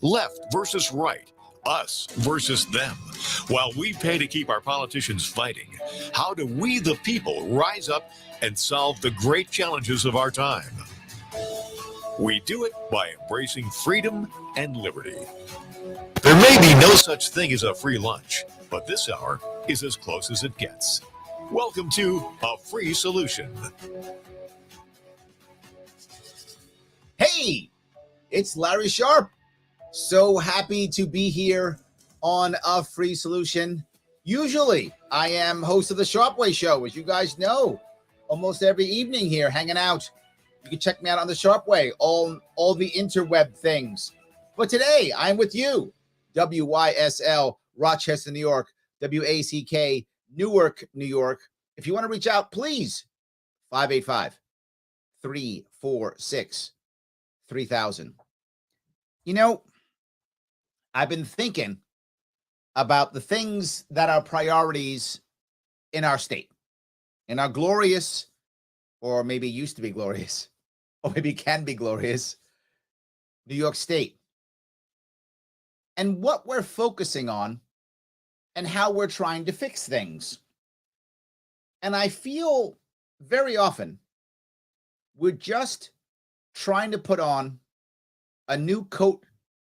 Left versus right, us versus them. While we pay to keep our politicians fighting, how do we, the people, rise up and solve the great challenges of our time? We do it by embracing freedom and liberty. There may be no such thing as a free lunch, but this hour is as close as it gets. Welcome to A Free Solution. Hey, it's Larry Sharp. So happy to be here on A Free Solution. Usually, I am host of the Sharp Way Show, as you guys know, almost every evening here, hanging out. You can check me out on the Sharp Way, all the interweb things. But today, I'm with you, WYSL, Rochester, New York, WACK, Newark, New York. If you want to reach out, please, 585-346-3000. You know, I've been thinking about the things that are priorities in our state, in our glorious, or maybe used to be glorious, or maybe can be glorious, New York State. And what we're focusing on and how we're trying to fix things. And I feel very often we're just trying to put on a new coat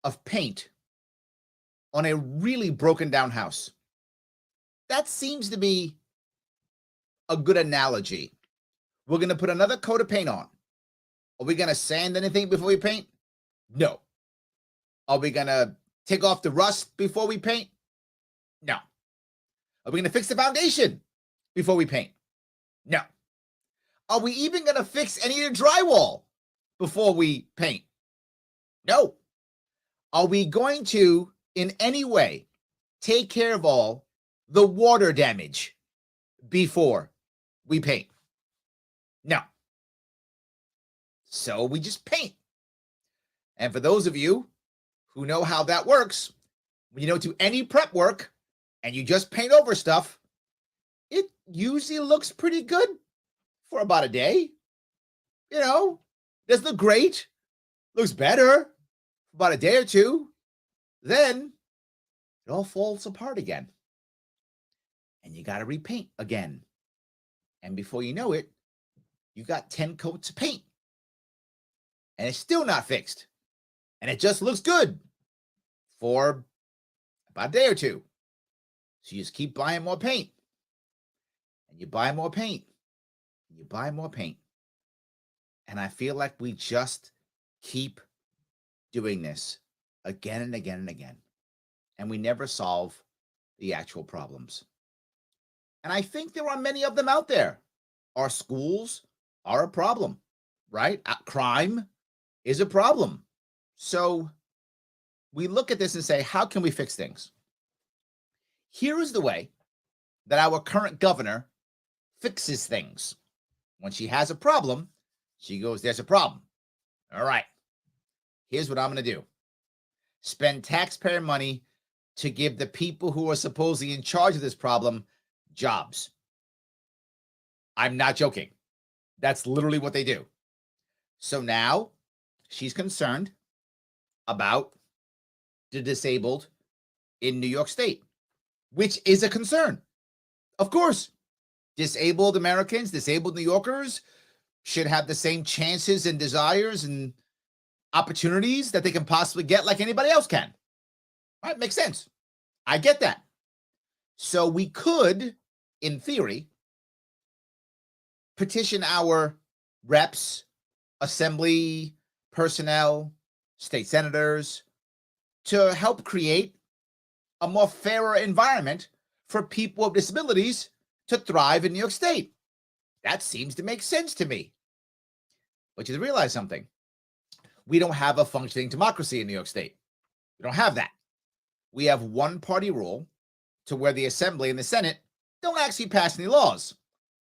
of paint on a really broken down house. That seems to be a good analogy. We're going to put another coat of paint on. Are we going to sand anything before we paint? No. Are we going to take off the rust before we paint? No. Are we going to fix the foundation before we paint? No. Are we even going to fix any of the drywall before we paint? No. Are we going to, in any way, take care of all the water damage before we paint? No. So we just paint. And for those of you who know how that works, when you don't do any prep work and you just paint over stuff, it usually looks pretty good for about a day. You know, doesn't look great. Looks better for about a day or two. Then it all falls apart again. And you got to repaint again. And before you know it, you got 10 coats of paint. And it's still not fixed. And it just looks good for about a day or two. So you just keep buying more paint. And you buy more paint. And you buy more paint. And I feel like we just keep doing this again and again and again. And we never solve the actual problems. And I think there are many of them out there. Our schools are a problem, right? Crime is a problem. So we look at this and say, how can we fix things? Here is the way that our current governor fixes things. When she has a problem, she goes, there's a problem. All right, here's what I'm going to do. Spend taxpayer money to give the people who are supposedly in charge of this problem jobs. I'm not joking. That's literally what they do. So now she's concerned about the disabled in New York State, which is a concern. Of course, disabled Americans, disabled New Yorkers should have the same chances and desires and opportunities that they can possibly get like anybody else can. All right, makes sense. I get that. So we could, in theory, petition our reps, assembly personnel, state senators to help create a more fairer environment for people with disabilities to thrive in New York State. That seems to make sense to me. But you realize something. We don't have a functioning democracy in New York State. We don't have that. We have one-party rule to where the Assembly and the Senate don't actually pass any laws.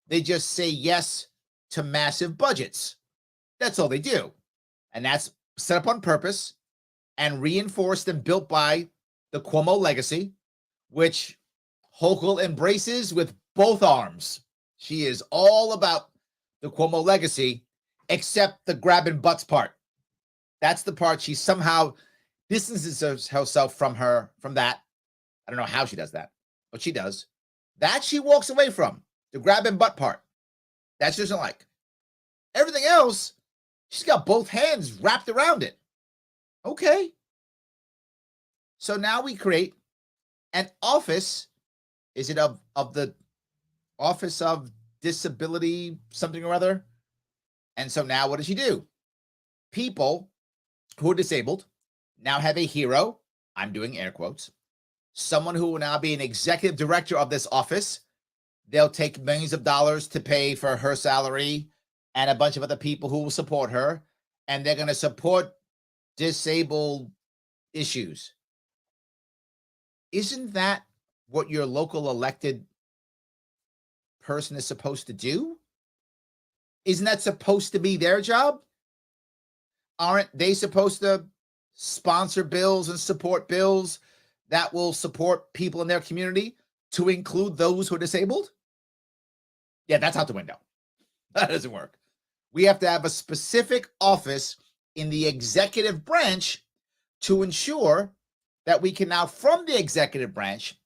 They just say yes to massive budgets. That's all they do. And that's set up on purpose and reinforced and built by the Cuomo legacy, which Hochul embraces with both arms. She is all about the Cuomo legacy, except the grabbing butts part. That's the part she somehow distances herself from that. I don't know how she does that, but she does. That she walks away from, the grabbing butt part. That she doesn't like. Everything else, she's got both hands wrapped around it. Okay. So now we create an office. Is it of the Office of Disability something or other? And so now what does she do? People who are disabled now have a hero. I'm doing air quotes. Someone who will now be an executive director of this office. They'll take millions of dollars to pay for her salary and a bunch of other people who will support her. And they're going to support disabled issues. Isn't that what your local elected person is supposed to do? Isn't that supposed to be their job? Aren't they supposed to sponsor bills and support bills that will support people in their community, to include those who are disabled? Yeah, that's out the window. That doesn't work. We have to have a specific office in the executive branch to ensure that we can now, from the executive branch,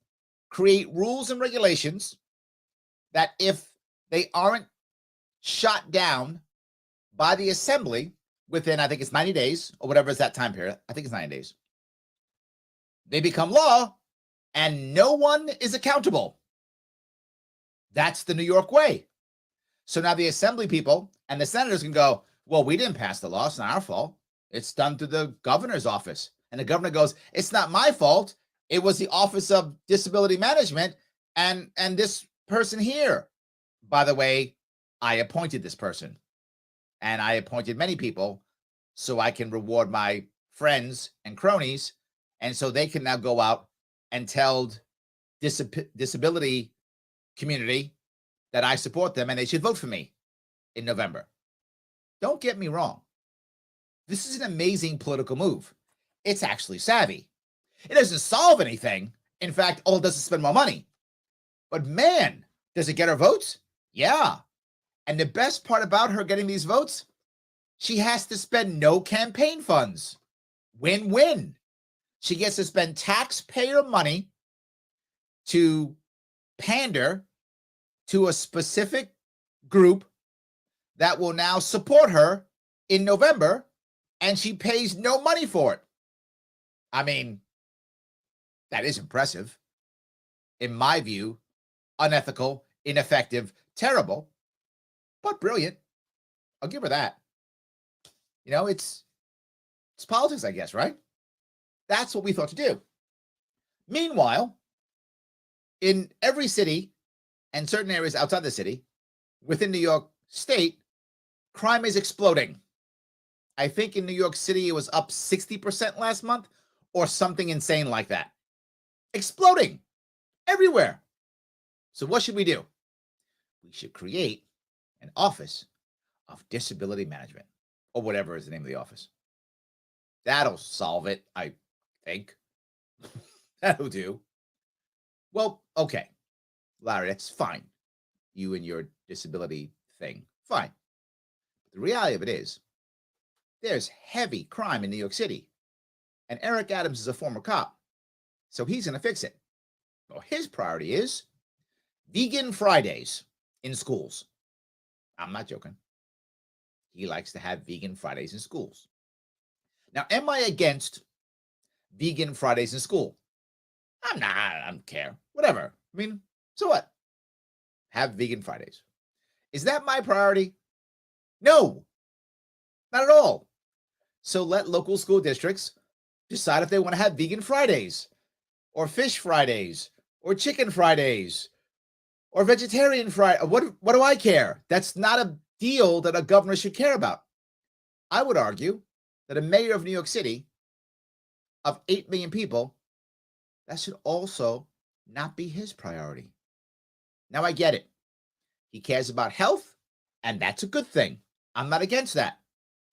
create rules and regulations that if they aren't shot down by the assembly within, I think it's 90 days or whatever is that time period. I think it's 90 days. They become law and no one is accountable. That's the New York way. So now the assembly people and the senators can go, well, we didn't pass the law. It's not our fault. It's done through the governor's office. And the governor goes, it's not my fault. It was the Office of Disability Management and this person here. By the way, I appointed this person. And I appointed many people so I can reward my friends and cronies. And so they can now go out and tell disability community that I support them and they should vote for me in November. Don't get me wrong. This is an amazing political move. It's actually savvy. It doesn't solve anything. In fact, all it does is spend more money. But man, does it get her votes? Yeah. And the best part about her getting these votes, she has to spend no campaign funds. Win-win. She gets to spend taxpayer money to pander to a specific group that will now support her in November, and she pays no money for it. I mean, that is impressive. In my view, unethical, ineffective, terrible, but brilliant. I'll give her that. You know, it's politics, I guess, right? That's what we thought to do. Meanwhile, in every city and certain areas outside the city, within New York State, crime is exploding. I think in New York City, it was up 60% last month or something insane like that. Exploding everywhere. So what should we do? We should create an office of disability management or whatever is the name of the office. That'll solve it, I think. That'll do. Well, okay, Larry, that's fine. You and your disability thing, fine. But the reality of it is, there's heavy crime in New York City. And Eric Adams is a former cop. So he's going to fix it. Well, his priority is vegan Fridays in schools. I'm not joking. He likes to have vegan Fridays in schools. Now, am I against vegan Fridays in school? I'm not. I don't care. Whatever. I mean, so what? Have vegan Fridays. Is that my priority? No, not at all. So let local school districts decide if they want to have vegan Fridays or fish Fridays or chicken Fridays or vegetarian Friday. What do I care? That's not a deal that a governor should care about. I would argue that a mayor of New York City of 8 million people, that should also not be his priority. Now, I get it. He cares about health, and that's a good thing. I'm not against that.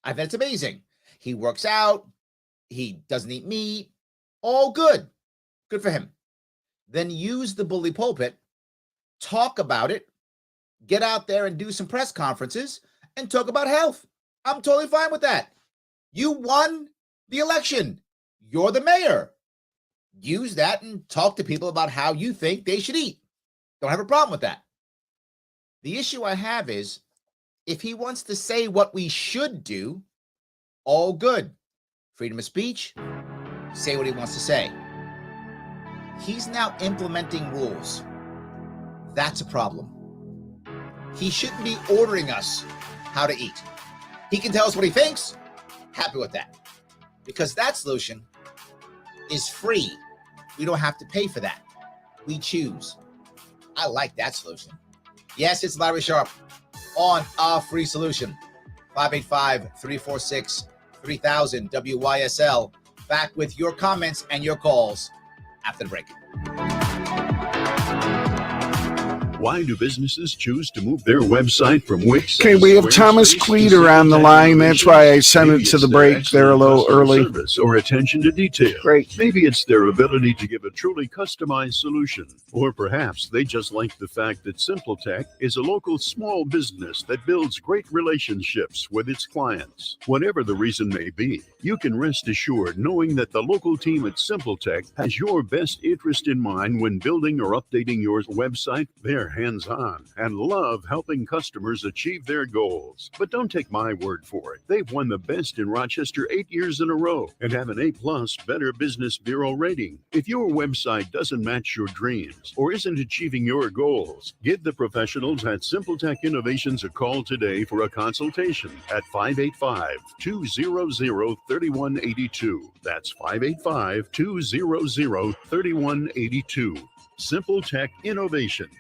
I think it's amazing. He works out. He doesn't eat meat. All good. Good for him. Then use the bully pulpit, talk about it, get out there and do some press conferences and talk about health. I'm totally fine with that. You won the election. You're the mayor. Use that and talk to people about how you think they should eat. Don't have a problem with that. The issue I have is if he wants to say what we should do, all good. Freedom of speech, say what he wants to say. He's now implementing rules. That's a problem. He shouldn't be ordering us how to eat. He can tell us what he thinks. Happy with that. Because that solution is free. We don't have to pay for that. We choose. I like that solution. Yes, it's Larry Sharp on a free solution. 585-346-3000 WYSL. Back with your comments and your calls after the break. Why do businesses choose to move their website from Wix? Okay, we have Thomas Cleater on the line. That's why I sent it to the break there a little early. Service or attention to detail. Great. Maybe it's their ability to give a truly customized solution. Or perhaps they just like the fact that SimpleTech is a local small business that builds great relationships with its clients. Whatever the reason may be, you can rest assured knowing that the local team at SimpleTech has your best interest in mind when building or updating your website. They're hands-on and love helping customers achieve their goals. But don't take my word for it. They've won the best in Rochester 8 years in a row and have an A+ Better Business Bureau rating. If your website doesn't match your dreams or isn't achieving your goals, give the professionals at SimpleTech Innovations a call today for a consultation at 585-200-3182. That's 585-200-3182. SimpleTech Innovations.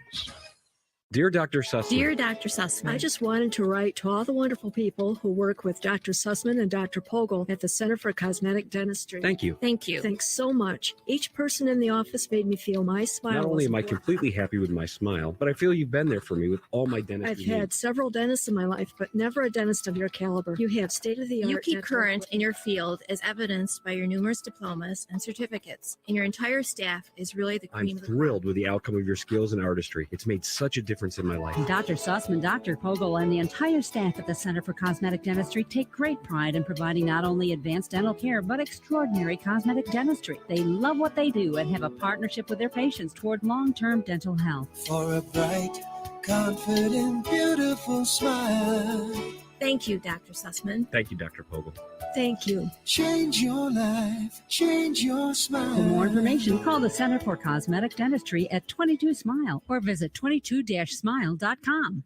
Dear Dr. Sussman. Dear Dr. Sussman, I just wanted to write to all the wonderful people who work with Dr. Sussman and Dr. Pogel at the Center for Cosmetic Dentistry. Thank you. Thank you. Thanks so much. Each person in the office made me feel my smile. Not only am I completely happy with my smile, but I feel you've been there for me with all my dentistry. I've had several dentists in my life, but never a dentist of your caliber. You have state-of-the-art. You keep current in your field as evidenced by your numerous diplomas and certificates, and your entire staff is really the cream I'm of the thrilled with the outcome of your skills and artistry. It's made such a difference in my life. Dr. Sussman, Dr. Pogel, and the entire staff at the Center for Cosmetic Dentistry take great pride in providing not only advanced dental care, but extraordinary cosmetic dentistry. They love what they do and have a partnership with their patients toward long-term dental health. For a bright, confident, beautiful smile. Thank you, Dr. Sussman. Thank you, Dr. Pogel. Thank you. Change your life, change your smile. For more information, call the Center for Cosmetic Dentistry at 22 Smile or visit 22-smile.com.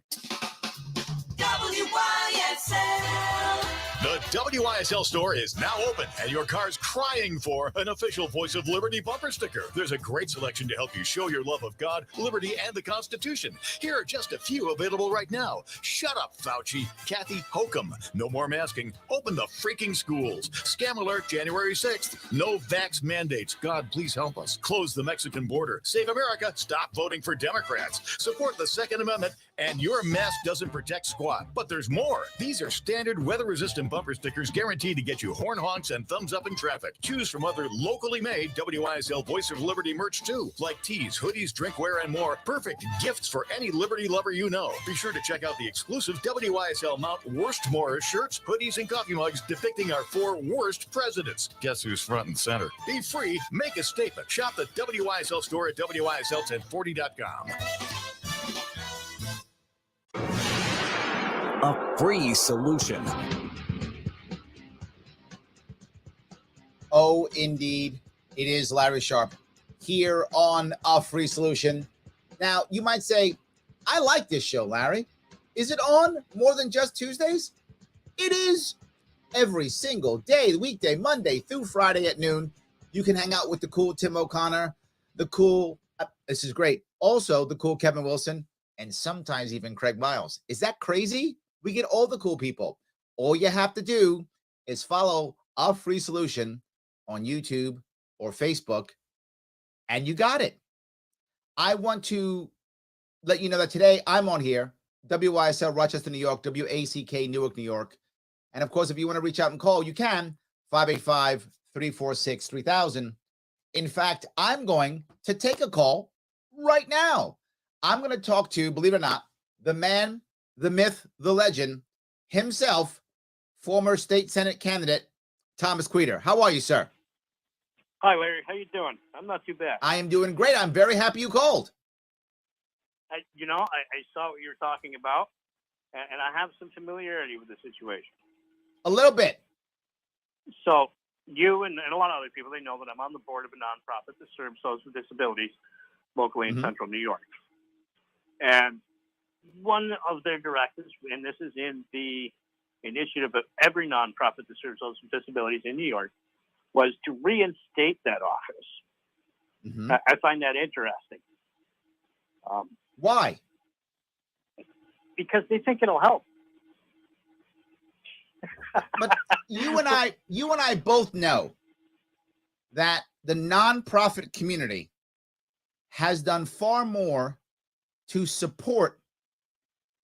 WYSL. The WYSL store is now open, and your car's crying for an official Voice of Liberty bumper sticker. There's a great selection to help you show your love of God, liberty, and the Constitution. Here are just a few available right now. Shut up, Fauci. Kathy Hokum. No more masking. Open the freaking schools. Scam alert January 6th. No vax mandates. God, please help us. Close the Mexican border. Save America. Stop voting for Democrats. Support the Second Amendment. And your mask doesn't protect squat. But there's more. These are standard weather-resistant bumper stickers guaranteed to get you horn honks and thumbs up in traffic. Choose from other locally made WYSL Voice of Liberty merch too, like tees, hoodies, drinkware, and more. Perfect gifts for any Liberty lover you know. Be sure to check out the exclusive WYSL Mount Worstmore shirts, hoodies, and coffee mugs depicting our 4 worst presidents. Guess who's front and center? Be free. Make a statement. Shop the WYSL store at WYSL1040.com. A free solution. Oh, indeed. It is Larry Sharp here on A Free Solution. Now, you might say, I like this show, Larry. Is it on more than just Tuesdays? It is every single day, weekday, Monday through Friday at noon. You can hang out with the cool Tim O'Connor, the cool, this is great, also the cool Kevin Wilson, and sometimes even Craig Miles. Is that crazy? We get all the cool people. All you have to do is follow A Free Solution on YouTube or Facebook, and you got it. I want to let you know that today I'm on here, WYSL Rochester, New York, WACK Newark, New York. And of course, if you want to reach out and call, you can, 585-346-3000. In fact, I'm going to take a call right now. I'm going to talk to, believe it or not, the man, the myth, the legend himself, former state Senate candidate, Thomas Cleater. How are you, sir? Hi, Larry. How you doing? I'm not too bad. I am doing great. I'm very happy you called. I saw what you were talking about, and I have some familiarity with the situation. A little bit. So you and a lot of other people, they know that I'm on the board of a nonprofit that serves those with disabilities locally in central New York. And one of their directives, and this is in the initiative of every nonprofit that serves those with disabilities in New York, was to reinstate that office. I find that interesting. Why? Because they think it'll help. But you and I both know that the nonprofit community has done far more to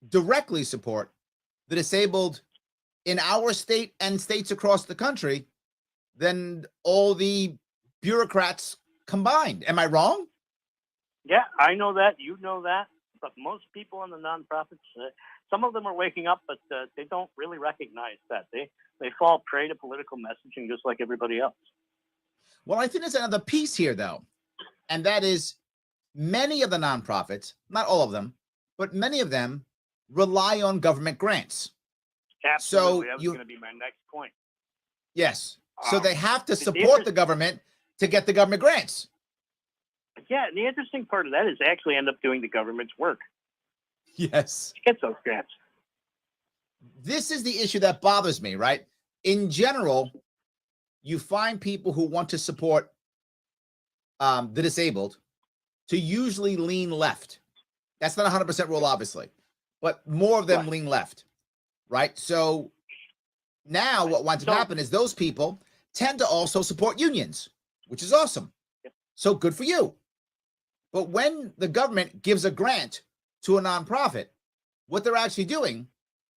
directly support the disabled in our state and states across the country than all the bureaucrats combined. Am I wrong? Yeah, I know that. You know that. But most people in the nonprofits, some of them are waking up, but they don't really recognize that. They fall prey to political messaging just like everybody else. Well, I think there's another piece here, though, and that is many of the nonprofits, not all of them, but many of them rely on government grants. Absolutely. So that was going to be my next point. Yes. So they have to support the government to get the government grants. Yeah, and the interesting part of that is they actually end up doing the government's work. Yes. To get those grants. This is the issue that bothers me, right? In general, you find people who want to support the disabled to usually lean left. That's not 100% rule, obviously, but more of them lean left, right? So now what winds up happening is those people tend to also support unions, which is awesome. So good for you. But when the government gives a grant to a nonprofit, what they're actually doing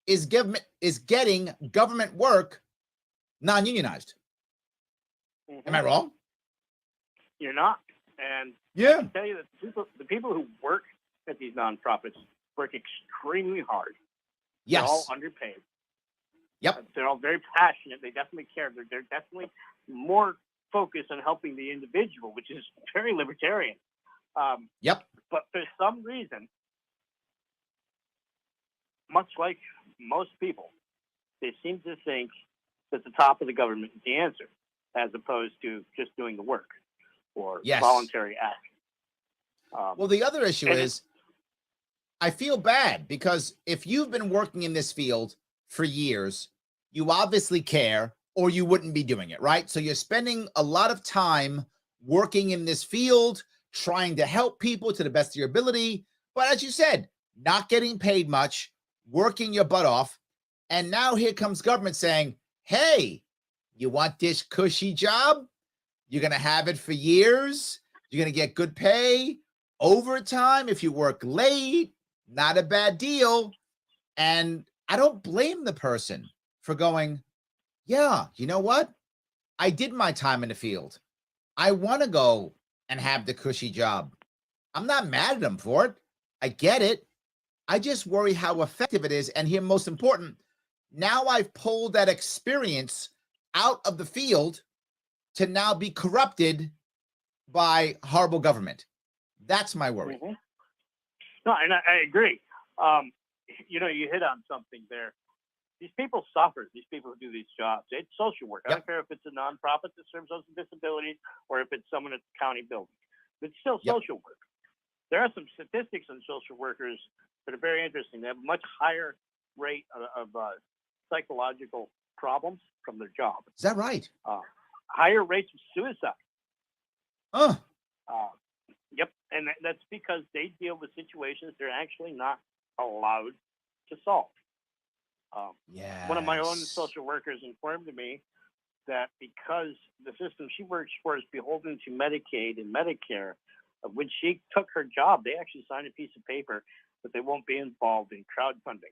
is getting government work non-unionized. Am I wrong? You're not. And yeah, I can tell you that the people who work at these nonprofits work extremely hard. Yes. They're all underpaid. Yep. They're all very passionate. They definitely care. They're definitely more focused on helping the individual, which is very libertarian. Yep. But for some reason, much like most people, they seem to think that the top of the government is the answer, as opposed to just doing the work or voluntary action. Well, the other issue is I feel bad because if you've been working in this field for years, you obviously care or you wouldn't be doing it, right? So you're spending a lot of time working in this field, trying to help people to the best of your ability. But as you said, not getting paid much, working your butt off. And now here comes government saying, hey, you want this cushy job? You're going to have it for years. You're going to get good pay, overtime if you work late, not a bad deal. And I don't blame the person for going, yeah, you know what? I did my time in the field. I want to go and have the cushy job. I'm not mad at them for it. I get it. I just worry how effective it is. And here, most important, now I've pulled that experience out of the field to now be corrupted by horrible government. That's my worry. No, and I agree. You hit on something there. These people suffer. These people who do these jobs. It's social work. I don't care if it's a nonprofit that serves those with disabilities or if it's someone at the county building. It's still social work. There are some statistics on social workers that are very interesting. They have a much higher rate of psychological problems from their job. Is that right? Higher rates of suicide. Yep. And that's because they deal with situations they're actually not allowed to solve. One of my own social workers informed me that because the system she works for is beholden to Medicaid and Medicare, when she took her job, they actually signed a piece of paper that they won't be involved in crowdfunding.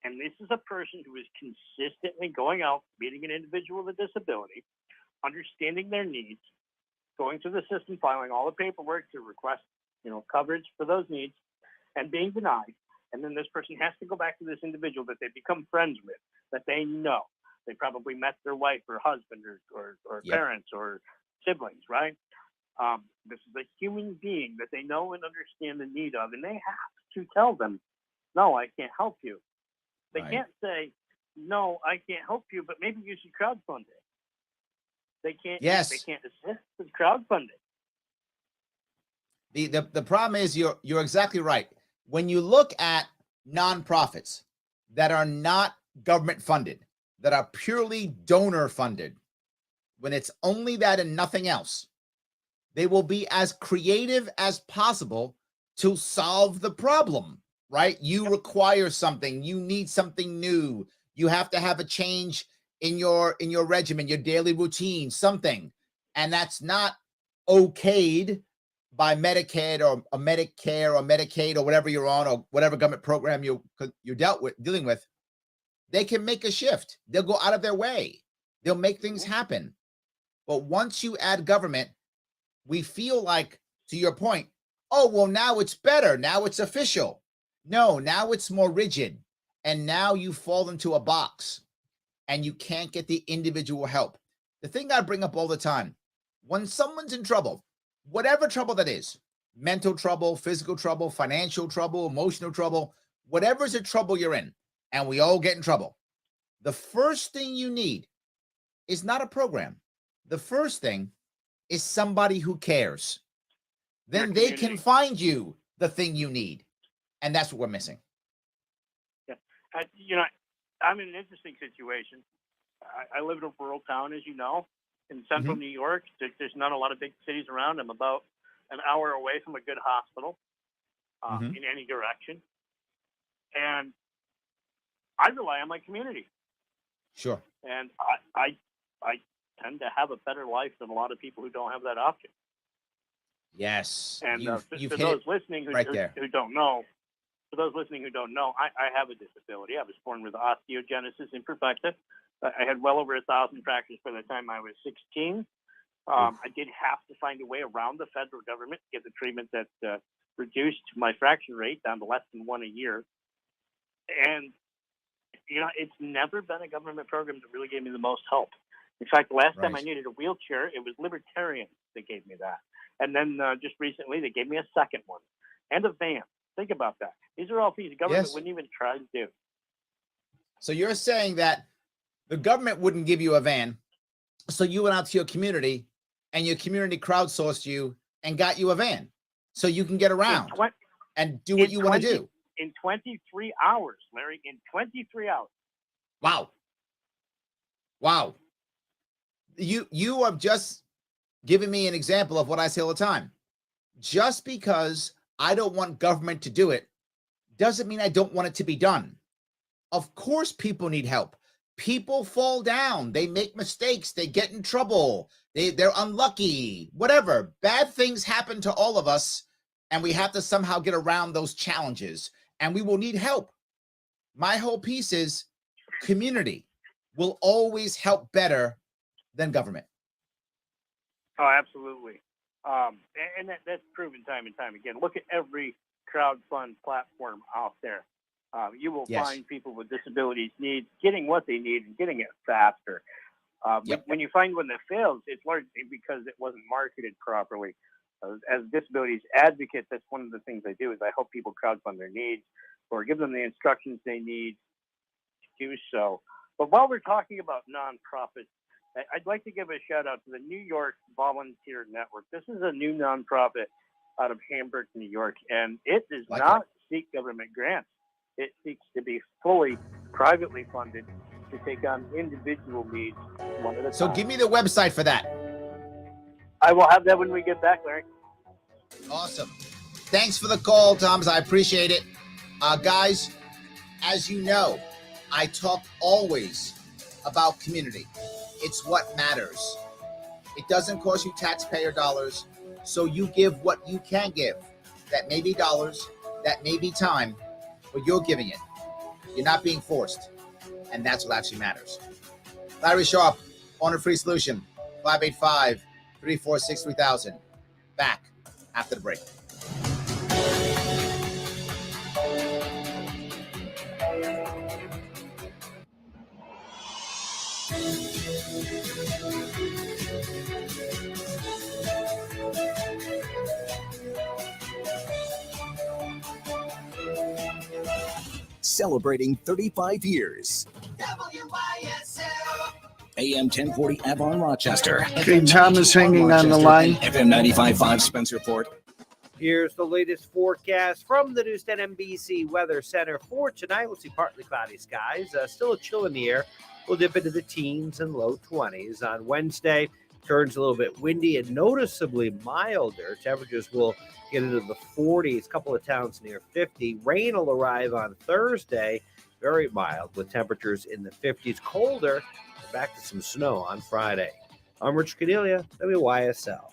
And this is a person who is consistently going out, meeting an individual with a disability, understanding their needs, going through the system, filing all the paperwork to request, coverage for those needs, and being denied. And then this person has to go back to this individual that they become friends with, that they know. They probably met their wife or husband or parents or siblings, right? This is a human being that they know and understand the need of, and they have to tell them, no, I can't help you. They Right. can't say, no, I can't help you, but maybe you should crowdfund it. They can't. Yes. They can't assist with crowdfunding. The problem is you're exactly right. When you look at nonprofits that are not government funded, that are purely donor funded, when it's only that and nothing else, they will be as creative as possible to solve the problem, right? You require something, you need something new, you have to have a change in your regimen, your daily routine, something, and that's not okayed by Medicaid or a Medicare or Medicaid or whatever you're on, or whatever government program you're dealing with. They can make a shift. They'll go out of their way. They'll make things happen. But once you add government, we feel like, to your point, oh, well, now it's better. Now it's official. No, now it's more rigid. And now you fall into a box and you can't get the individual help. The thing I bring up all the time, when someone's in trouble, whatever trouble that is, mental trouble, physical trouble, financial trouble, emotional trouble, whatever's the trouble you're in, and we all get in trouble, the first thing you need is not a program. The first thing is somebody who cares. Then they can find you the thing you need. And that's what we're missing. Yeah. I'm in an interesting situation. I live in a rural town, as you know, in central New York. There's not a lot of big cities around. I'm about an hour away from a good hospital in any direction. And I rely on my community. Sure. And I tend to have a better life than a lot of people who don't have that option. Yes. And you've for hit those it listening who don't know, I have a disability. I was born with osteogenesis imperfecta. I had well over 1,000 fractures by the time I was 16. I did have to find a way around the federal government to get the treatment that reduced my fracture rate down to less than 1 a year. And, it's never been a government program that really gave me the most help. In fact, the last time I needed a wheelchair, it was libertarians that gave me that. And then just recently, they gave me a second one and a van. Think about that. These are all things the government wouldn't even try to do. So you're saying that the government wouldn't give you a van, so you went out to your community and your community crowdsourced you and got you a van so you can get around and do what you want to do. In 23 hours, Larry, in 23 hours. Wow. Wow. You have just given me an example of what I say all the time. Just because I don't want government to do it doesn't mean I don't want it to be done. Of course, people need help. People fall down. They make mistakes. They get in trouble. They're unlucky. Whatever. Bad things happen to all of us, and we have to somehow get around those challenges, and we will need help. My whole piece is community will always help better than government. Oh, absolutely. And that's proven time and time again. Look at every crowdfund platform out there. You will find people with disabilities getting what they need and getting it faster. When you find one that fails, it's largely because it wasn't marketed properly. As disabilities advocates, that's one of the things I do is I help people crowdfund their needs or give them the instructions they need to do so. But while we're talking about nonprofits, I'd like to give a shout out to the New York Volunteer Network. This is a new nonprofit out of Hamburg, New York, and it does not seek government grants. It seeks to be fully privately funded to take on individual needs one at a time. So give me the website for that. I will have that when we get back, Larry. Awesome. Thanks for the call, Thomas. I appreciate it. Guys, as you know, I talk always about community. It's what matters. It doesn't cost you taxpayer dollars, so you give what you can give. That may be dollars, that may be time, but you're giving it. You're not being forced, and that's what actually matters. Larry Sharp, Owner Free Solution, 585-346-3000. Back after the break. Celebrating 35 years. WYSL. AM 1040 Avon, Rochester. Okay, Thomas hanging on the line. FM 95.5 Spencerport. Here's the latest forecast from the Newsnet NBC Weather Center for tonight. We'll see partly cloudy skies. Still a chill in the air. We'll dip into the teens and low 20s. On Wednesday, turns a little bit windy and noticeably milder. Temperatures will get into the 40s. A couple of towns near 50. Rain will arrive on Thursday. Very mild with temperatures in the 50s. Colder. Back to some snow on Friday. I'm Rich Cordelia, WYSL.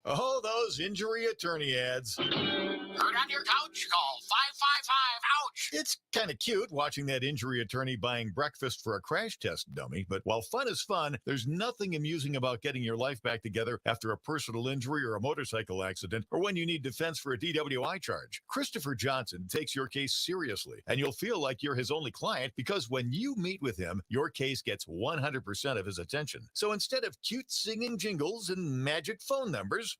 Oh, those injury attorney ads. Hurt on your couch? Call 555-OUCH. It's kind of cute watching that injury attorney buying breakfast for a crash test dummy, but while fun is fun, there's nothing amusing about getting your life back together after a personal injury or a motorcycle accident, or when you need defense for a DWI charge. Christopher Johnson takes your case seriously, and you'll feel like you're his only client because when you meet with him, your case gets 100% of his attention. So instead of cute singing jingles and magic phone numbers,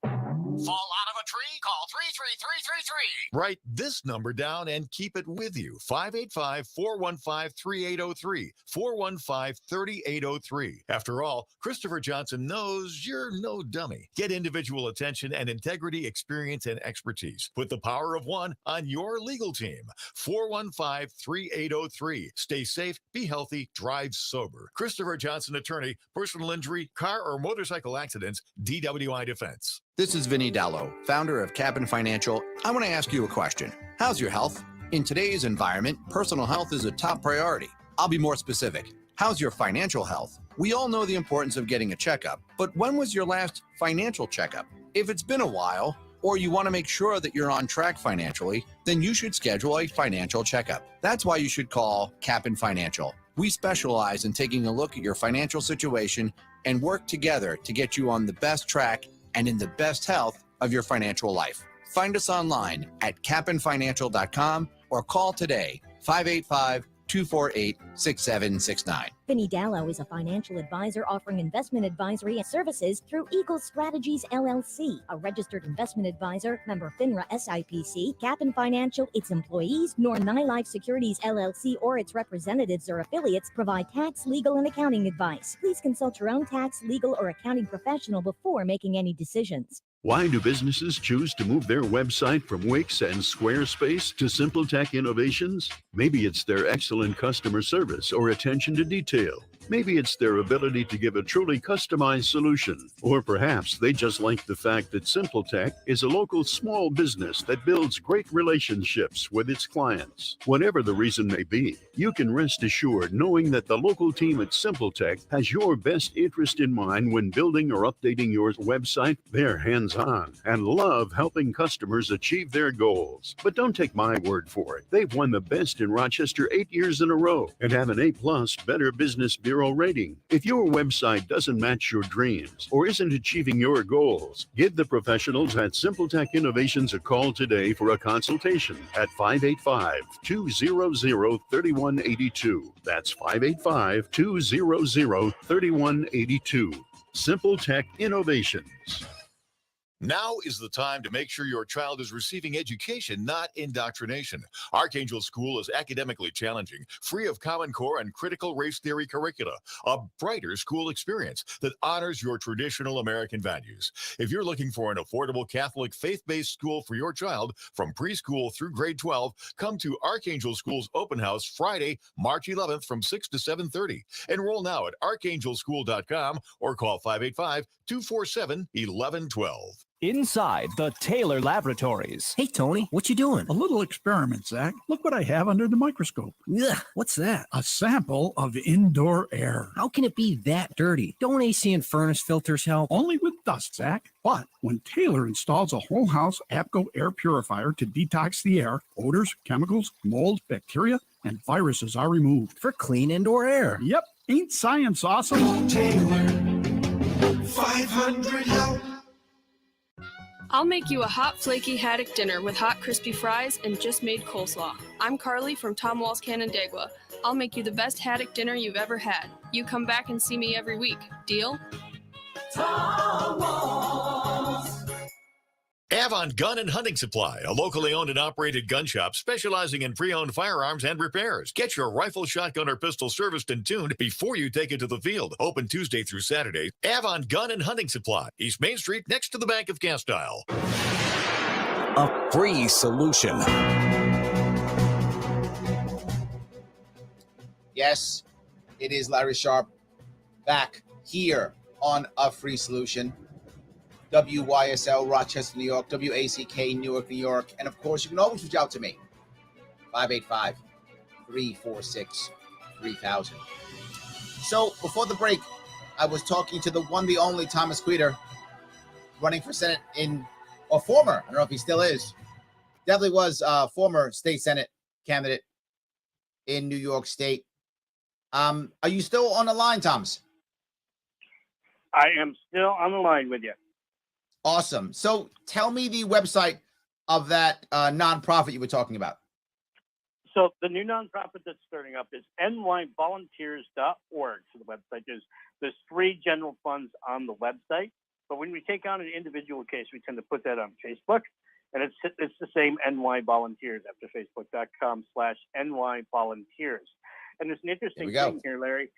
Fall out of a tree? Call 33333. write this number down and keep it with you. 585-415-3803. 415-3803. After all, Christopher Johnson knows you're no dummy. Get individual attention and integrity, experience, and expertise. Put the power of one on your legal team. 415-3803. Stay safe, be healthy, drive sober. Christopher Johnson Attorney, personal injury, car or motorcycle accidents, DWI Defense. This is Vinny Dallo, founder of Cap'n Financial. I want to ask you a question. How's your health? In today's environment, personal health is a top priority. I'll be more specific. How's your financial health? We all know the importance of getting a checkup, but when was your last financial checkup? If it's been a while, or you want to make sure that you're on track financially, then you should schedule a financial checkup. That's why you should call Cap'n Financial. We specialize in taking a look at your financial situation and work together to get you on the best track and in the best health of your financial life. Find us online at capnfinancial.com or call today, 585-248-6769. Vinny Dallo is a financial advisor offering investment advisory and services through Eagle Strategies, LLC, a registered investment advisor, member FINRA SIPC, Cap'n Financial, its employees, nor NILIFE Securities, LLC, or its representatives or affiliates provide tax, legal, and accounting advice. Please consult your own tax, legal, or accounting professional before making any decisions. Why do businesses choose to move their website from Wix and Squarespace to SimpleTech Innovations? Maybe it's their excellent customer service or attention to detail. Maybe it's their ability to give a truly customized solution. Or perhaps they just like the fact that SimpleTech is a local small business that builds great relationships with its clients. Whatever the reason may be, you can rest assured knowing that the local team at SimpleTech has your best interest in mind when building or updating your website. They're hands-on and love helping customers achieve their goals. But don't take my word for it. They've won the best in Rochester 8 years in a row and have an A+ Better Business Bureau rating. If your website doesn't match your dreams or isn't achieving your goals, give the professionals at SimpleTech Innovations a call today for a consultation at 585-200-3182. That's 585-200-3182. SimpleTech Innovations. Now is the time to make sure your child is receiving education, not indoctrination. Archangel School is academically challenging, free of Common Core and critical race theory curricula, a brighter school experience that honors your traditional American values. If you're looking for an affordable Catholic faith-based school for your child from preschool through grade 12, come to Archangel School's open house Friday, March 11th from 6 to 7:30. Enroll now at archangelschool.com or call 585-247-1112. Inside the Taylor Laboratories. Hey, Tony, what you doing? A little experiment, Zach. Look what I have under the microscope. Ugh, what's that? A sample of indoor air. How can it be that dirty? Don't AC and furnace filters help? Only with dust, Zach. But when Taylor installs a whole house APCO air purifier to detox the air, odors, chemicals, mold, bacteria, and viruses are removed. For clean indoor air. Yep. Ain't science awesome? Taylor, 500 help. I'll make you a hot, flaky haddock dinner with hot, crispy fries and just made coleslaw. I'm Carly from Tom Wall's Canandaigua. I'll make you the best haddock dinner you've ever had. You come back and see me every week. Deal? Tom Walls. Avon Gun and Hunting Supply, a locally owned and operated gun shop specializing in pre-owned firearms and repairs. Get your rifle, shotgun, or pistol serviced and tuned before you take it to the field. Open Tuesday through Saturday. Avon Gun and Hunting Supply, East Main Street, next to the Bank of Castile. A free solution. Yes, it is Larry Sharp back here on A Free Solution. WYSL, Rochester, New York, WACK, Newark, New York. And of course, you can always reach out to me. 585-346-3000. So before the break, I was talking to the one, the only Thomas Queter, running for Senate or former, I don't know if he still is, definitely was former state Senate candidate in New York State. Are you still on the line, Thomas? I am still on the line with you. Awesome. So tell me the website of that nonprofit you were talking about. So the new nonprofit that's starting up is nyvolunteers.org. So the website there's 3 general funds on the website. But when we take on an individual case, we tend to put that on Facebook. And it's the same NY Volunteers after Facebook.com/NY Volunteers. And there's an interesting thing here, Larry.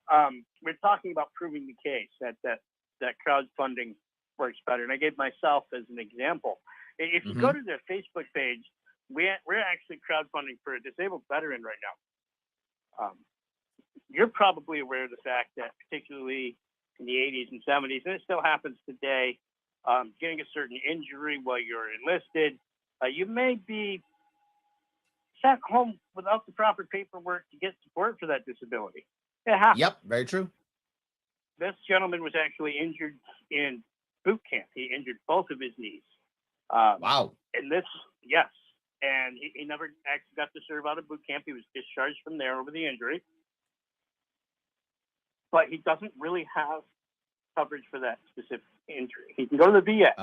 We're talking about proving the case that crowdfunding works better. And I gave myself as an example. If you go to their Facebook page, we're actually crowdfunding for a disabled veteran right now. You're probably aware of the fact that particularly in the 80s and 70s, and it still happens today, getting a certain injury while you're enlisted, you may be sent home without the proper paperwork to get support for that disability. It happens. Yep, very true. This gentleman was actually injured in boot camp. He injured both of his knees. Wow. And yes. And he never actually got to serve out of boot camp. He was discharged from there over the injury. But he doesn't really have coverage for that specific injury. He can go to the VA,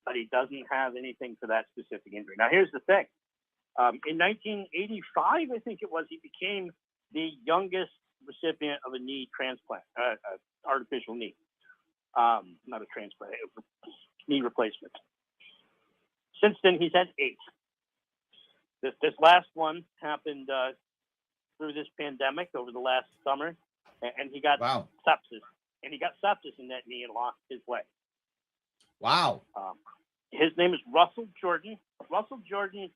but he doesn't have anything for that specific injury. Now, here's the thing. In 1985, I think it was, he became the youngest recipient of a knee transplant, artificial knee. Not a transplant, knee replacement. Since then, he's had 8. This last one happened through this pandemic over the last summer, and he got sepsis. And he got sepsis in that knee and lost his leg. Wow. His name is Russell Jordan. Russell Jordan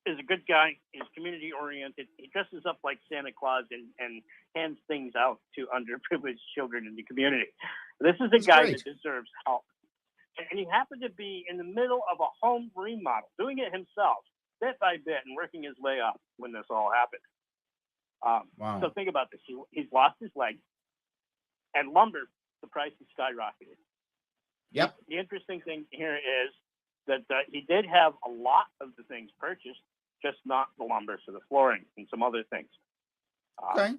is a good guy. He's community oriented. He dresses up like Santa Claus and hands things out to underprivileged children in the community. This is a guy that deserves help. And he happened to be in the middle of a home remodel, doing it himself, bit by bit, and working his way up when this all happened. Wow. So think about this. He's lost his leg, and lumber, the price has skyrocketed. Yep. The interesting thing here is that he did have a lot of the things purchased, just not the lumber, so the flooring and some other things. Okay.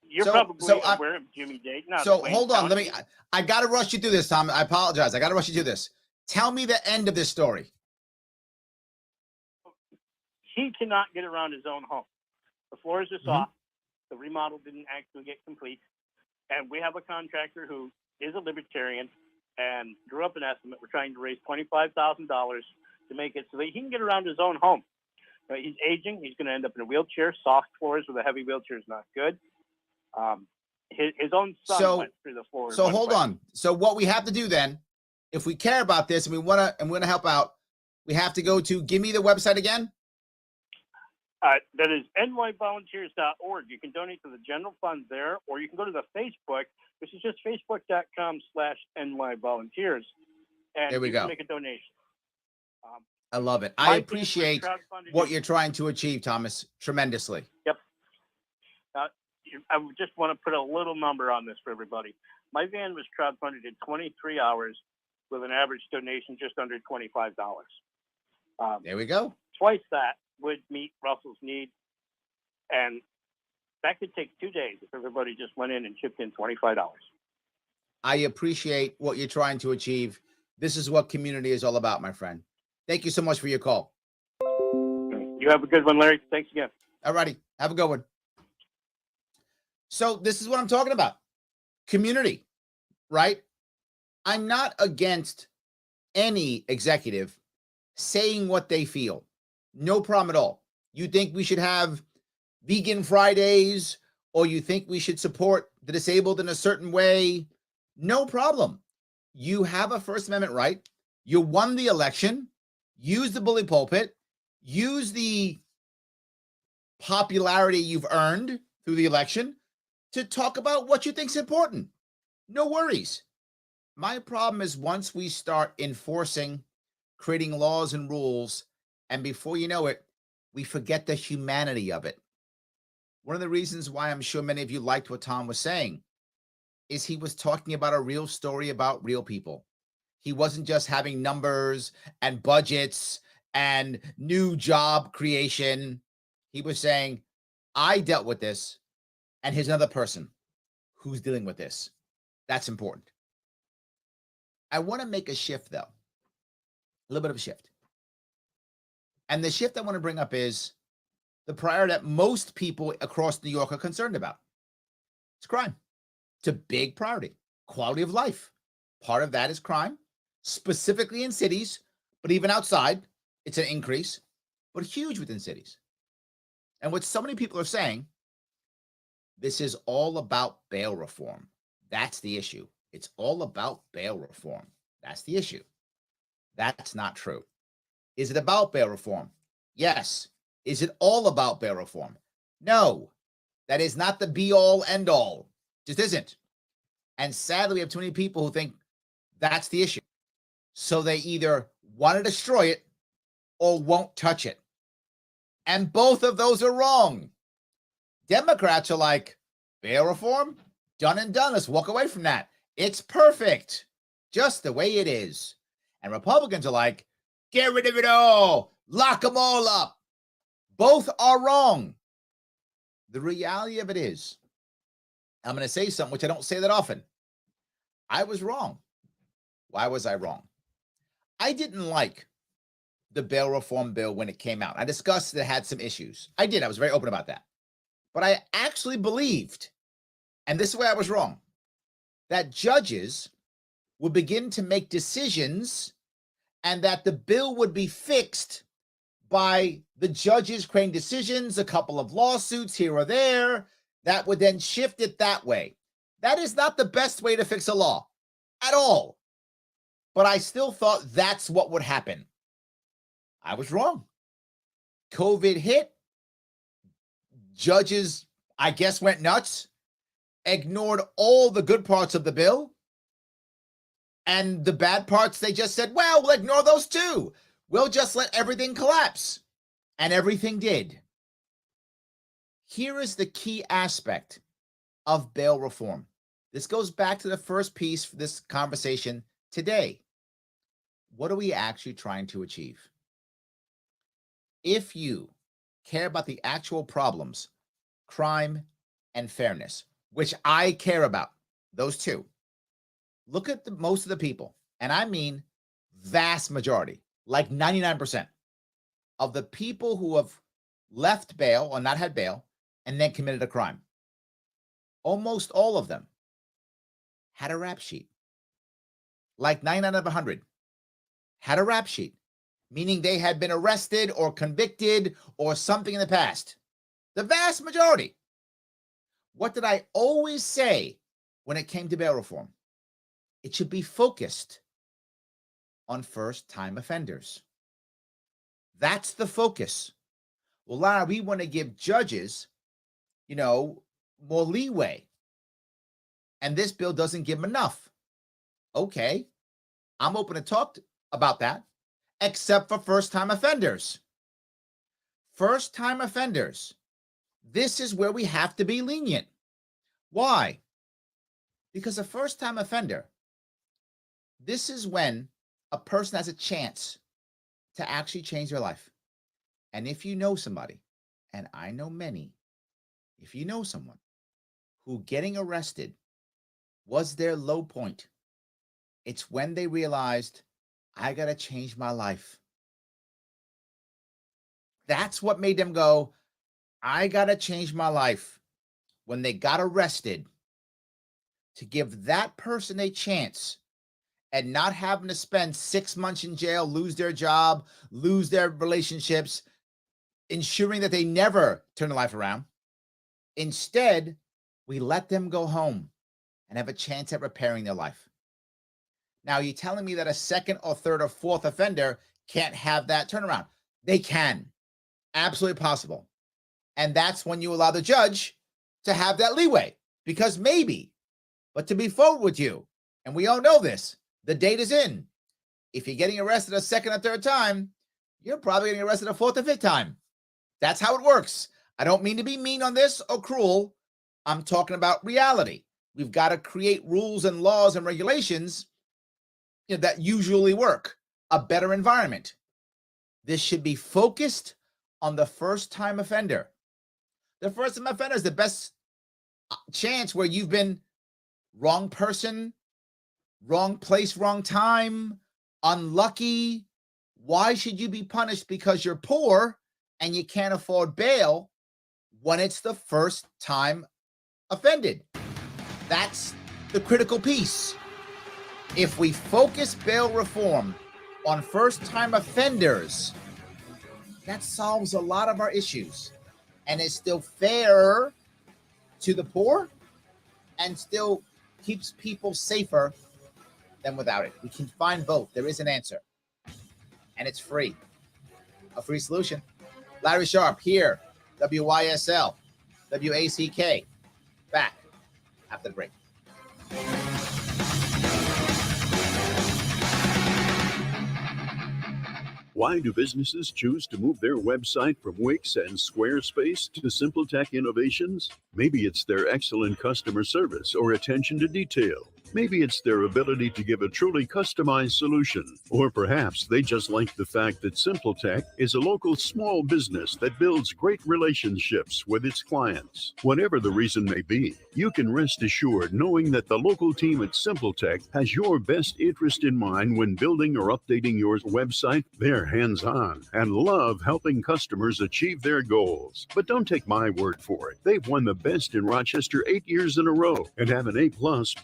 You're probably aware of Jimmy Dayton. So hold on, I got to rush you through this, Tom. I apologize. I got to rush you through this. Tell me the end of this story. He cannot get around his own home. The floors are soft. The remodel didn't actually get complete. And we have a contractor who is a libertarian and drew up an estimate. We're trying to raise $25,000 to make it so that he can get around his own home. He's aging. He's going to end up in a wheelchair. Soft floors with a heavy wheelchair is not good. His own son went through the floor. So hold on. So what we have to do then, if we care about this and we want to help out, we have to go to, give me the website again. That is nyvolunteers.org. You can donate to the general fund there, or you can go to the Facebook, which is just facebook.com/nyvolunteers. And there we go. Make a donation. I love it. I appreciate what you're trying to achieve, Thomas, tremendously. Yep. I just want to put a little number on this for everybody. My van was crowdfunded in 23 hours with an average donation just under $25. There we go. Twice that would meet Russell's need. And that could take 2 days if everybody just went in and chipped in $25. I appreciate what you're trying to achieve. This is what community is all about, my friend. Thank you so much for your call. You have a good one, Larry. Thanks again. All righty. Have a good one. So this is what I'm talking about. Community, right? I'm not against any executive saying what they feel. No problem at all. You think we should have vegan Fridays, or you think we should support the disabled in a certain way? No problem. You have a First Amendment right. You won the election. Use the bully pulpit. Use the popularity you've earned through the election to talk about what you think is important. No worries. My problem is once we start enforcing, creating laws and rules, and before you know it, we forget the humanity of it. One of the reasons why I'm sure many of you liked what Tom was saying is he was talking about a real story about real people. He wasn't just having numbers and budgets and new job creation. He was saying, I dealt with this, and here's another person who's dealing with this. That's important. I want to make a shift, though, a little bit of a shift. And the shift I want to bring up is the priority that most people across New York are concerned about. It's crime. It's a big priority. Quality of life. Part of that is crime, specifically in cities, but even outside, it's an increase, but huge within cities. And what so many people are saying, this is all about bail reform. That's the issue. It's all about bail reform. That's the issue. That's not true. Is it about bail reform? Yes. Is it all about bail reform? No. That is not the be-all, end-all. Just isn't. And sadly, we have too many people who think that's the issue. So they either want to destroy it or won't touch it. And both of those are wrong. Democrats are like, bail reform? Done and done. Let's walk away from that. It's perfect. Just the way it is. And Republicans are like, get rid of it all. Lock them all up. Both are wrong. The reality of it is, I'm going to say something which I don't say that often. I was wrong. Why was I wrong? I didn't like the bail reform bill when it came out. I discussed that it had some issues. I did. I was very open about that. But I actually believed, and this is where I was wrong, that judges would begin to make decisions and that the bill would be fixed by the judges creating decisions, a couple of lawsuits here or there, that would then shift it that way. That is not the best way to fix a law at all. But I still thought that's what would happen. I was wrong. COVID hit. Judges, I guess, went nuts, ignored all the good parts of the bill. And the bad parts, they just said, well, we'll ignore those too. We'll just let everything collapse. And everything did. Here is the key aspect of bail reform. This goes back to the first piece for this conversation today. What are we actually trying to achieve? If you care about the actual problems, crime and fairness, which I care about, those two, look at most of the people, and I mean vast majority, like 99% of the people who have left bail or not had bail and then committed a crime. Almost all of them had a rap sheet. Like 99 out of 100 had a rap sheet, meaning they had been arrested or convicted or something in the past. The vast majority. What did I always say when it came to bail reform? It should be focused on first-time offenders. That's the focus. Well, Lara, we want to give judges, more leeway. And this bill doesn't give them enough. Okay, I'm open to talk about that, except for first-time offenders. First-time offenders. This is where we have to be lenient. Why? Because a first-time offender, this is when a person has a chance to actually change their life. And if you know somebody, and I know many, if you know someone who getting arrested was their low point It's when they realized, I got to change my life. That's what made them go, I got to change my life. When they got arrested, to give that person a chance and not having to spend 6 months in jail, lose their job, lose their relationships, ensuring that they never turn their life around. Instead, we let them go home and have a chance at repairing their life. Now, you're telling me that a second or third or fourth offender can't have that turnaround? They can. Absolutely possible. And that's when you allow the judge to have that leeway, because maybe, but to be forward with you, and we all know this, the date is in. If you're getting arrested a second or third time, you're probably getting arrested a fourth or fifth time. That's how it works. I don't mean to be mean on this or cruel. I'm talking about reality. We've got to create rules and laws and regulations that usually work, a better environment. This should be focused on the first-time offender. The first-time offender is the best chance where you've been wrong person, wrong place, wrong time, unlucky. Why should you be punished because you're poor and you can't afford bail when it's the first time offended? That's the critical piece. If we focus bail reform on first-time offenders, that solves a lot of our issues and is still fair to the poor and still keeps people safer than without it. We can find both. There is an answer. And it's free. A free solution. Larry Sharp here, WYSL, WACK. Back after the break. Why do businesses choose to move their website from Wix and Squarespace to SimpleTech Innovations? Maybe it's their excellent customer service or attention to detail. Maybe it's their ability to give a truly customized solution. Or perhaps they just like the fact that SimpleTech is a local small business that builds great relationships with its clients. Whatever the reason may be, you can rest assured knowing that the local team at SimpleTech has your best interest in mind when building or updating your website. They're hands-on and love helping customers achieve their goals. But don't take my word for it. They've won the best in Rochester 8 years in a row and have an A+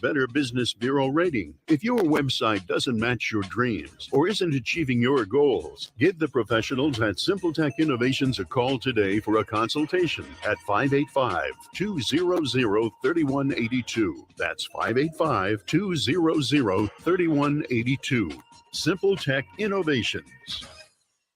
Better Business Bureau rating. If your website doesn't match your dreams or isn't achieving your goals, give the professionals at SimpleTech Innovations a call today for a consultation at 585-200-3182. That's 585-200-3182. SimpleTech Innovations.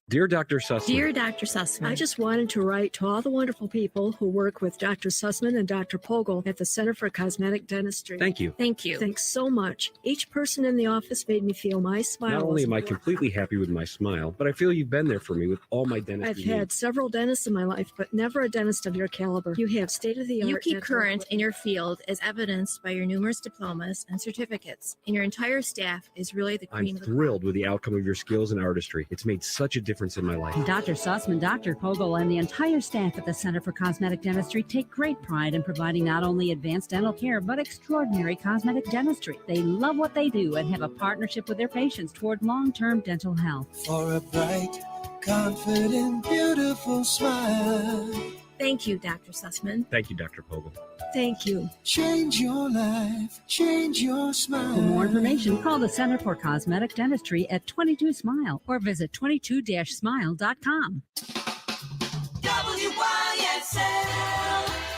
Dear Dr. Sussman. Dear Dr. Sussman, I just wanted to write to all the wonderful people who work with Dr. Sussman and Dr. Pogel at the Center for Cosmetic Dentistry. Thank you. Thank you. Thanks so much. Each person in the office made me feel my smile. Not only am I wasn't completely happy with my smile, but I feel you've been there for me with all my dentistry I've had several dentists in my life, but never a dentist of your caliber. You have state-of-the-art. You keep dental current in your field as evidenced by your numerous diplomas and certificates, and your entire staff is really the I'm cream of the thrilled with the outcome of your skills and artistry. It's made such a difference in my life. Dr. Sussman, Dr. Pogel, and the entire staff at the Center for Cosmetic Dentistry take great pride in providing not only advanced dental care, but extraordinary cosmetic dentistry. They love what they do and have a partnership with their patients toward long-term dental health. For a bright, confident, beautiful smile. Thank you, Dr. Sussman. Thank you, Dr. Pogel. Thank you. Change your life, change your smile. For more information, call the Center for Cosmetic Dentistry at 22 Smile or visit 22-smile.com. WYSL.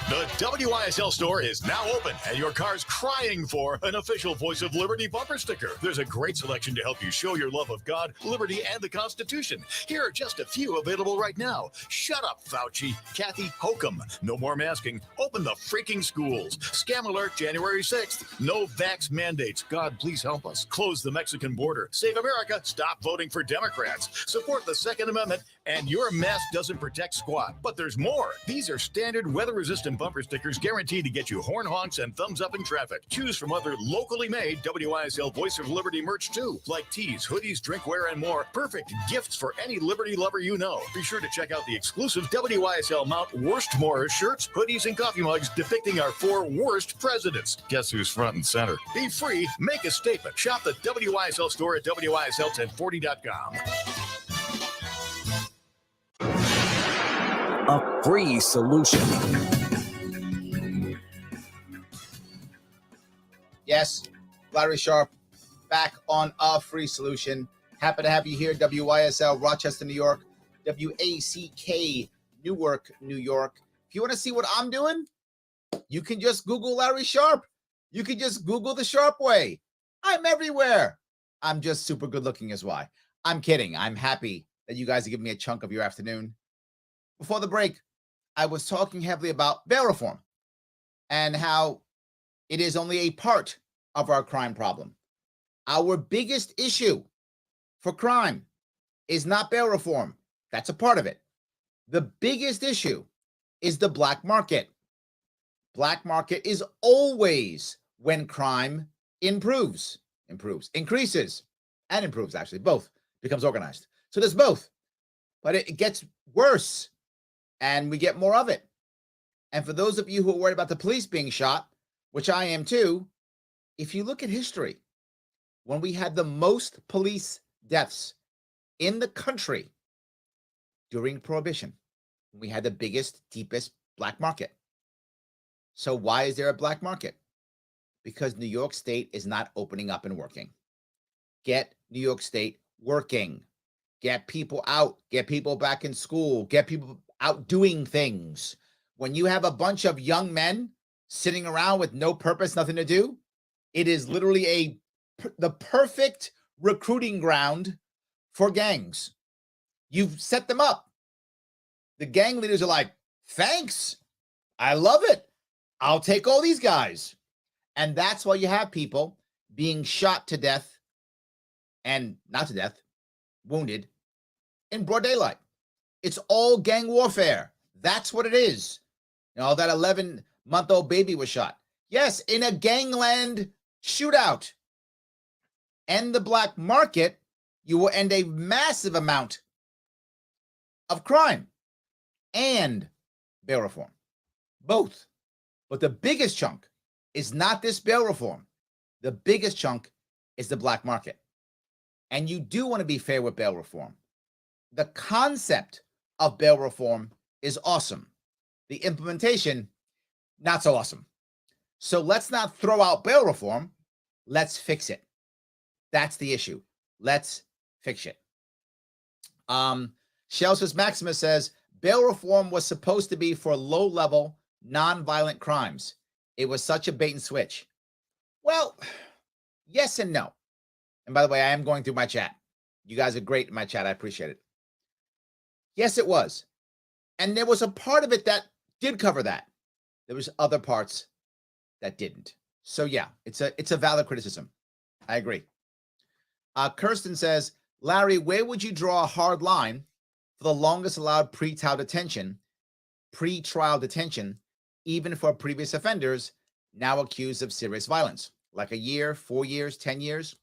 The WYSL store is now open, and your car's crying for an official Voice of Liberty bumper sticker. There's a great selection to help you show your love of God, liberty, and the Constitution. Here are just a few available right now. Shut up, Fauci. Kathy Hokum. No more masking. Open the freaking schools. Scam alert January 6th. No vax mandates. God, please help us. Close the Mexican border. Save America. Stop voting for Democrats. Support the Second Amendment. And your mask doesn't protect squat. But there's more. These are standard weather-resistant bumper stickers guaranteed to get you horn honks and thumbs up in traffic. Choose from other locally made WYSL Voice of Liberty merch too, like tees, hoodies, drinkware, and more. Perfect gifts for any Liberty lover you know. Be sure to check out the exclusive WYSL Mount Worstmore shirts, hoodies, and coffee mugs depicting our 4 worst presidents. Guess who's front and center? Be free, make a statement. Shop the WYSL store at WYSL1040.com. A free solution. Yes, Larry Sharp back on A Free Solution. Happy to have you here, WYSL, Rochester, New York, WACK, Newark, New York. If you want to see what I'm doing, you can just Google Larry Sharp. You can just Google the Sharp way. I'm everywhere. I'm just super good looking is why. I'm kidding. I'm happy that you guys are giving me a chunk of your afternoon. Before the break, I was talking heavily about bail reform and how it is only a part of our crime problem. Our biggest issue for crime is not bail reform. That's a part of it. The biggest issue is the black market. Black market is always when crime increases, and improves, actually. Both becomes organized. So there's both. But it gets worse, and we get more of it. And for those of you who are worried about the police being shot, which I am too, if you look at history, when we had the most police deaths in the country during Prohibition, we had the biggest, deepest black market. So why is there a black market? Because New York State is not opening up and working. Get New York State working. Get people out. Get people back in school. Get people out doing things. When you have a bunch of young men sitting around with no purpose, nothing to do, it is literally the perfect recruiting ground for gangs. You've set them up. The gang leaders are like, thanks. I love it. I'll take all these guys. And that's why you have people being shot to death and not to death, wounded in broad daylight. It's all gang warfare. That's what it is. You know, that 11-month-old baby was shot. Yes, in a gangland shootout. End the black market, you will end a massive amount of crime and bail reform. Both. But the biggest chunk is not this bail reform. The biggest chunk is the black market. And you do want to be fair with bail reform. The concept of bail reform is awesome. The implementation, not so awesome. So let's not throw out bail reform. Let's fix it. That's the issue. Let's fix it. Shelsus Maximus says, bail reform was supposed to be for low-level, non-violent crimes. It was such a bait and switch. Well, yes and no. And by the way, I am going through my chat. You guys are great in my chat. I appreciate it. Yes, it was. And there was a part of it that did cover that. There was other parts that didn't. So yeah, it's a valid criticism. I agree. Kirsten says, Larry, where would you draw a hard line for the longest allowed pre-trial detention, even for previous offenders now accused of serious violence? Like a year, 4 years, 10 years?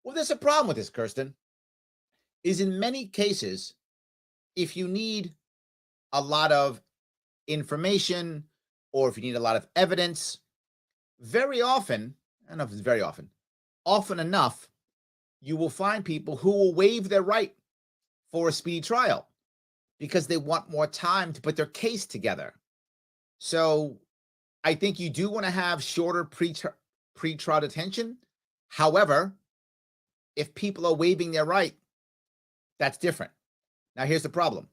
Well, there's a problem with this, Kirsten, is in many cases, if you need a lot of information or if you need a lot of evidence, very often, I don't know if it's very often, often enough, you will find people who will waive their right for a speedy trial because they want more time to put their case together. So I think you do want to have shorter pre-trial detention. However, if people are waiving their right, that's different. Now, here's the problem.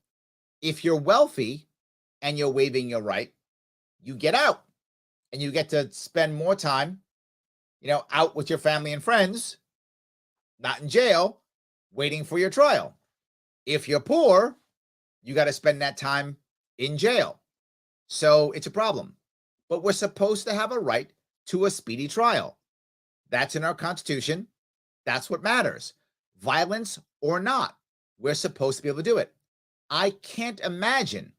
If you're wealthy and you're waiving your right, you get out and you get to spend more time, out with your family and friends, not in jail, waiting for your trial. If you're poor, you got to spend that time in jail. So it's a problem. But we're supposed to have a right to a speedy trial. That's in our Constitution. That's what matters. Violence or not, we're supposed to be able to do it. I can't imagine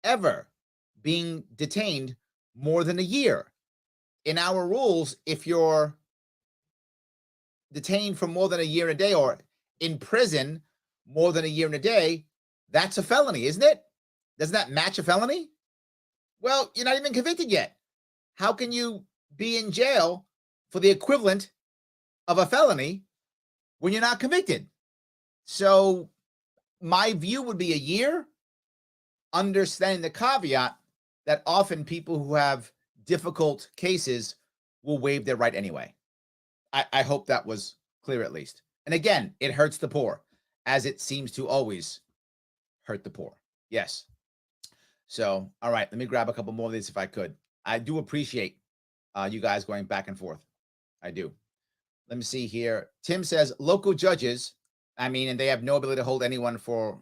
ever being detained more than a year. In our rules, if you're detained for more than a year and a day or in prison more than a year and a day, that's a felony, isn't it? Doesn't that match a felony? Well, you're not even convicted yet. How can you be in jail for the equivalent of a felony when you're not convicted? So my view would be a year, understanding the caveat that often people who have difficult cases will waive their right anyway. I hope that was clear at least. And again, it hurts the poor, as it seems to always hurt the poor. Yes. So, all right, let me grab a couple more of these if I could. I do appreciate you guys going back and forth. I do. Let me see here. Tim says local judges, and they have no ability to hold anyone for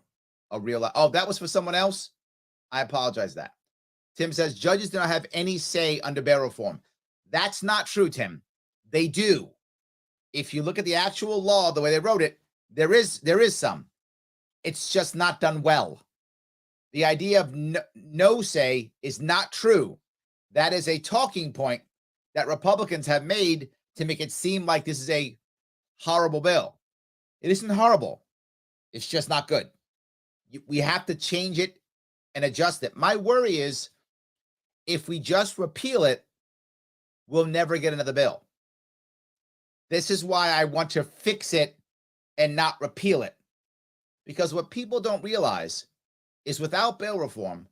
a real. Oh, that was for someone else. I apologize that. Tim says judges do not have any say under bail reform. That's not true, Tim. They do. If you look at the actual law, the way they wrote it, there is some. It's just not done well. The idea of no say is not true. That is a talking point that Republicans have made to make it seem like this is a horrible bill. It isn't horrible. It's just not good. We have to change it and adjust it. My worry is if we just repeal it, we'll never get another bill. This is why I want to fix it and not repeal it. Because what people don't realize is without bail reform,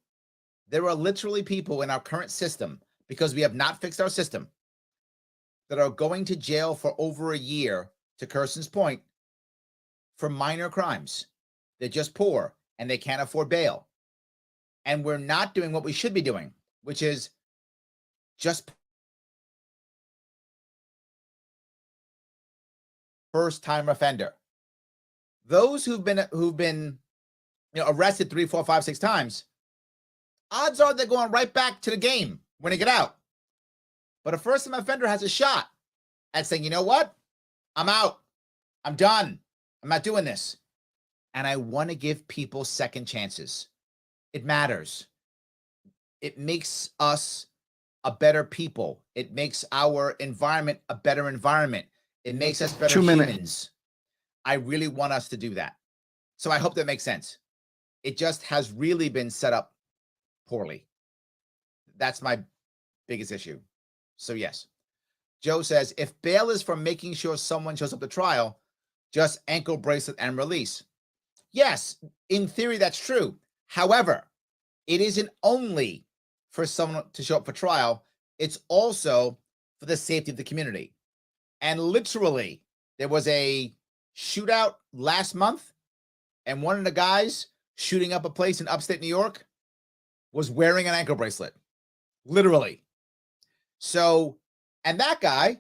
there are literally people in our current system, because we have not fixed our system, that are going to jail for over a year, to Kirsten's point, for minor crimes. They're just poor and they can't afford bail. And we're not doing what we should be doing, which is just first-time offender. Those who've been arrested 3, 4, 5, 6 times, odds are they're going right back to the game when they get out. But a first-time offender has a shot at saying, you know what? I'm out. I'm done. I'm not doing this. And I want to give people second chances. It matters. It makes us a better people. It makes our environment a better environment. It makes us better humans. I really want us to do that. So I hope that makes sense. It just has really been set up poorly. That's my biggest issue. So yes. Joe says, if bail is for making sure someone shows up to trial, just ankle bracelet and release. Yes, in theory, that's true. However, it isn't only for someone to show up for trial. It's also for the safety of the community. And literally, there was a shootout last month, and one of the guys shooting up a place in upstate New York was wearing an ankle bracelet. Literally. So, and that guy,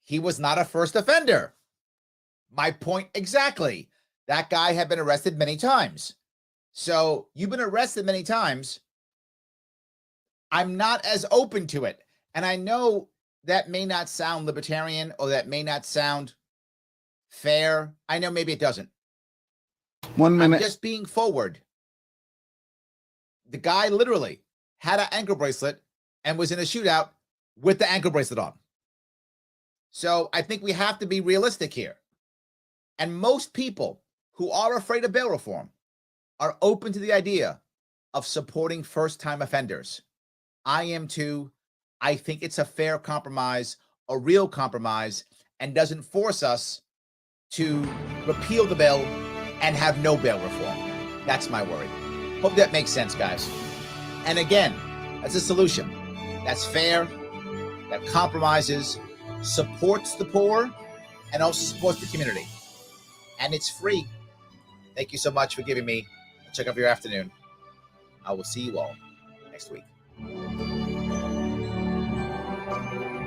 he was not a first offender. My point exactly. That guy had been arrested many times. So you've been arrested many times. I'm not as open to it. And I know that may not sound libertarian or that may not sound fair. I know maybe it doesn't. 1 minute. I'm just being forward. The guy literally had an ankle bracelet and was in a shootout with the ankle bracelet on. So I think we have to be realistic here. And most people who are afraid of bail reform are open to the idea of supporting first-time offenders. I am too. I think it's a fair compromise, a real compromise, and doesn't force us to repeal the bill and have no bail reform. That's my worry. Hope that makes sense, guys. And again, that's a solution that's fair, that compromises, supports the poor, and also supports the community. And it's free. Thank you so much for giving me a check of your afternoon. I will see you all next week.